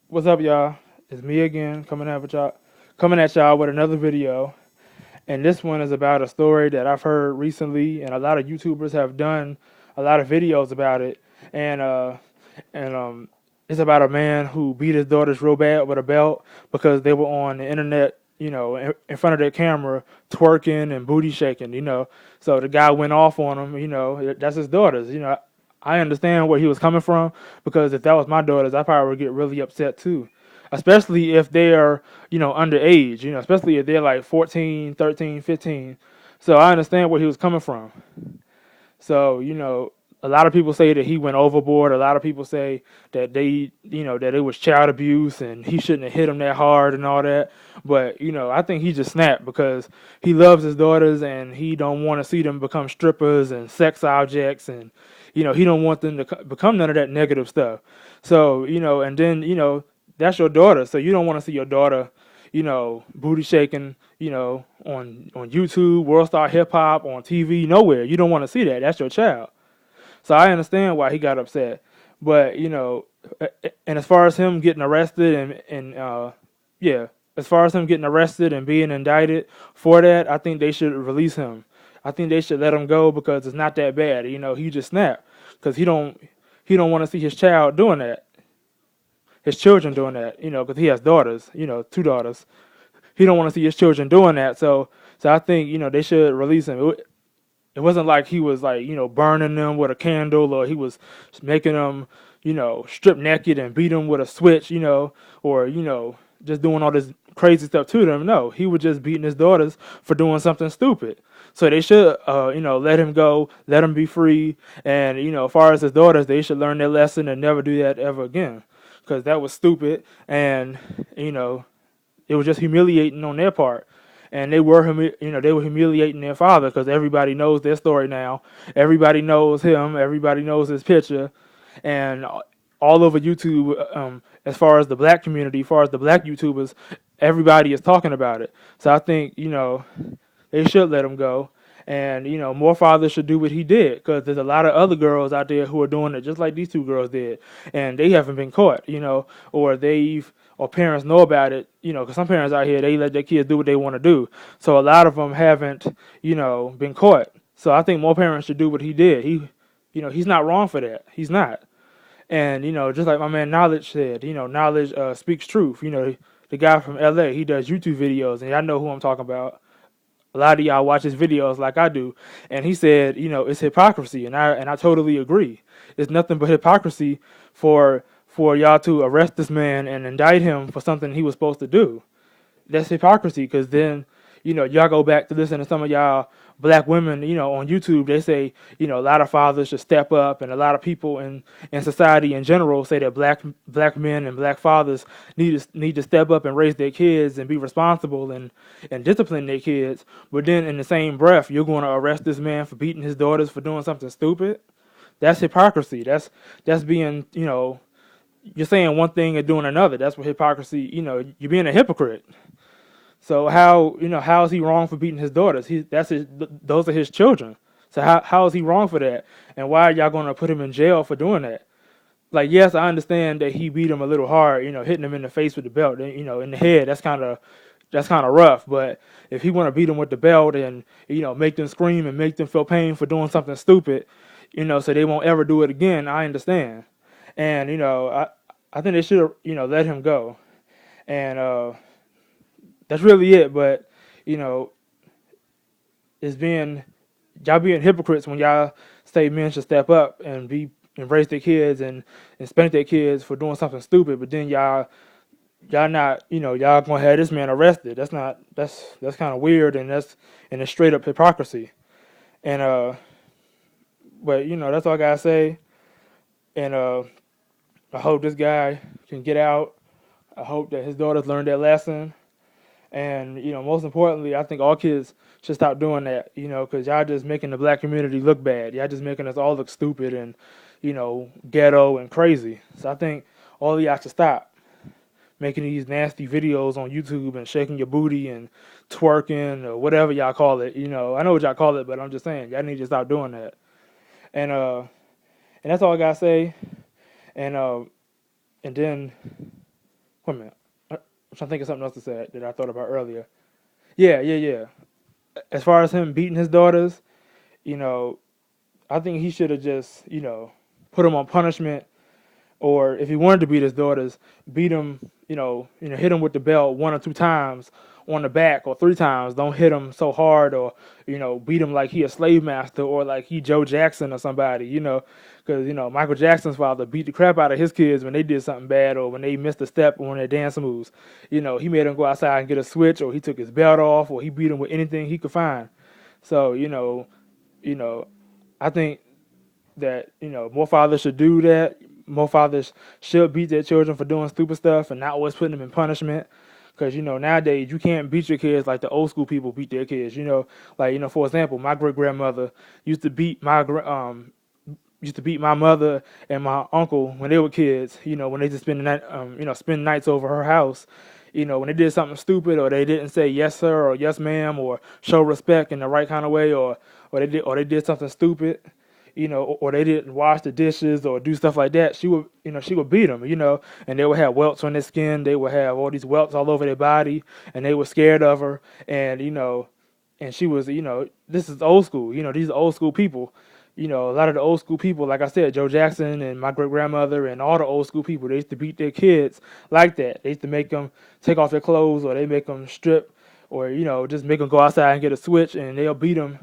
What's up, y'all? It's me again, coming at y'all with another video. And this one is about a story that I've heard recently, and a lot of YouTubers have done a lot of videos about it. And it's about a man who beat his daughters real bad with a belt because they were on the internet, in front of their camera, twerking and booty shaking. So the guy went off on him. That's his daughters. I understand where he was coming from because if that was my daughters, I probably would get really upset too, especially if they are, underage, especially if they're like 14, 13, 15. So I understand where he was coming from. So, a lot of people say that he went overboard. A lot of people say that that it was child abuse and he shouldn't have hit him that hard and all that. But, I think he just snapped because he loves his daughters and he don't want to see them become strippers and sex objects, and, he don't want them to become none of that negative stuff. So, and then, that's your daughter. So you don't want to see your daughter, booty shaking, on YouTube, World Star Hip Hop, on TV, nowhere. You don't want to see that. That's your child. So I understand why he got upset. But, and as far as him getting arrested yeah, as far as him getting arrested and being indicted for that, I think they should release him. I think they should let him go because it's not that bad. He just snapped because he don't want to see his child doing that, his children doing that. Because he has daughters, two daughters. He don't want to see his children doing that. So I think they should release him. It wasn't like he was like burning them with a candle, or he was making them strip naked and beat them with a switch, or just doing all this crazy stuff to them. No, he was just beating his daughters for doing something stupid. So they should let him go, let him be free, and as far as his daughters, they should learn their lesson and never do that ever again, because that was stupid, and it was just humiliating on their part. And they were humiliating their father because everybody knows their story now. Everybody knows him. Everybody knows his picture, and all over YouTube, as far as the black community, as far as the black YouTubers, everybody is talking about it. So I think they should let him go, and more fathers should do what he did because there's a lot of other girls out there who are doing it just like these two girls did, and they haven't been caught, or parents know about it, because some parents out here, they let their kids do what they want to do. So a lot of them haven't, been caught. So I think more parents should do what he did. He's not wrong for that. He's not. And, just like my man Knowledge said, Knowledge speaks truth. The guy from LA, he does YouTube videos, and y'all know who I'm talking about. A lot of y'all watch his videos like I do. And he said, it's hypocrisy. And I totally agree. It's nothing but hypocrisy for y'all to arrest this man and indict him for something he was supposed to do. That's hypocrisy, because then, y'all go back to listen to some of y'all black women, on YouTube. They say, a lot of fathers should step up, and a lot of people in society in general say that black men and black fathers need to step up and raise their kids and be responsible and discipline their kids. But then in the same breath, you're going to arrest this man for beating his daughters for doing something stupid. That's hypocrisy. That's being, you're saying one thing and doing another. That's what hypocrisy, you're being a hypocrite. So how is he wrong for beating his daughters? Those are his children. So how is he wrong for that? And why are y'all going to put him in jail for doing that? Like, yes, I understand that he beat him a little hard, hitting him in the face with the belt, in the head. That's kind of rough. But if he want to beat him with the belt and make them scream and make them feel pain for doing something stupid, so they won't ever do it again, I understand. And I think they should let him go. And that's really it. But you know, it's being y'all being hypocrites when y'all say men should step up and be embrace their kids and spank their kids for doing something stupid, but then y'all not y'all gonna have this man arrested. That's kind of weird, and it's straight up hypocrisy. And but that's all I gotta say. And I hope this guy can get out. I hope that his daughters learn their lesson. And most importantly, I think all kids should stop doing that. Because y'all just making the black community look bad. Y'all just making us all look stupid and ghetto and crazy. So I think all of y'all should stop making these nasty videos on YouTube and shaking your booty and twerking or whatever y'all call it. I know what y'all call it, but I'm just saying y'all need to stop doing that. And and that's all I gotta say. And and then Wait a minute. I'm trying to think of something else to say that I thought about earlier. Yeah, yeah, yeah. As far as him beating his daughters, you know, I think he should have just, put him on punishment, or if he wanted to beat his daughters, beat him, hit him with the belt 1 or 2 times on the back, or 3 times. Don't hit him so hard, or beat him like he a slave master, or like he Joe Jackson or somebody, because Michael Jackson's father beat the crap out of his kids when they did something bad, or when they missed a step on their dance moves. He made them go outside and get a switch, or he took his belt off, or he beat him with anything he could find. So you know, I think that more fathers should do that. More fathers should beat their children for doing stupid stuff and not always putting them in punishment. Because nowadays you can't beat your kids like the old school people beat their kids. For example, my great grandmother used to beat my mother and my uncle when they were kids. When they just spend the night, spend nights over her house. When they did something stupid, or they didn't say yes sir or yes ma'am, or show respect in the right kind of way, or they did something stupid, or they didn't wash the dishes or do stuff like that, she would beat them, and they would have welts on their skin. They would have all these welts all over their body, and they were scared of her, and she was, this is old school, these are old school people. A lot of the old school people, like I said, Joe Jackson and my great grandmother and all the old school people, they used to beat their kids like that. They used to make them take off their clothes, or they make them strip, or just make them go outside and get a switch, and they'll beat them,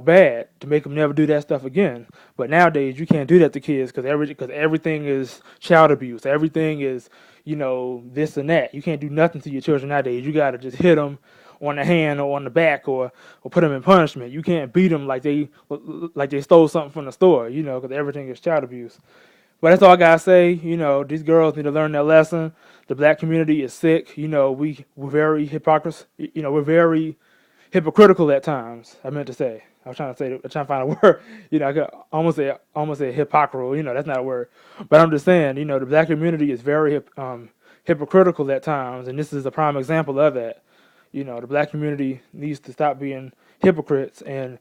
bad, to make them never do that stuff again. But nowadays you can't do that to kids, because everything is child abuse. Everything is this and that. You can't do nothing to your children nowadays. You gotta just hit them on the hand or on the back, or put them in punishment. You can't beat them like they stole something from the store, because everything is child abuse. But that's all I gotta say. These girls need to learn their lesson. The black community is sick. We're very hypocrisy. We're very hypocritical at times. I meant to say. I'm trying to find a word. I could almost say hypocritical. That's not a word. But I'm just saying. The black community is very hypocritical at times, and this is a prime example of that. The black community needs to stop being hypocrites, and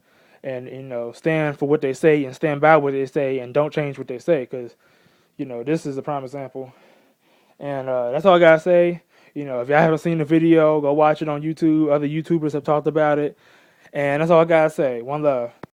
stand for what they say and stand by what they say, and don't change what they say, because this is a prime example. And that's all I gotta say. If y'all haven't seen the video, go watch it on YouTube. Other YouTubers have talked about it, and that's all I gotta say. One love.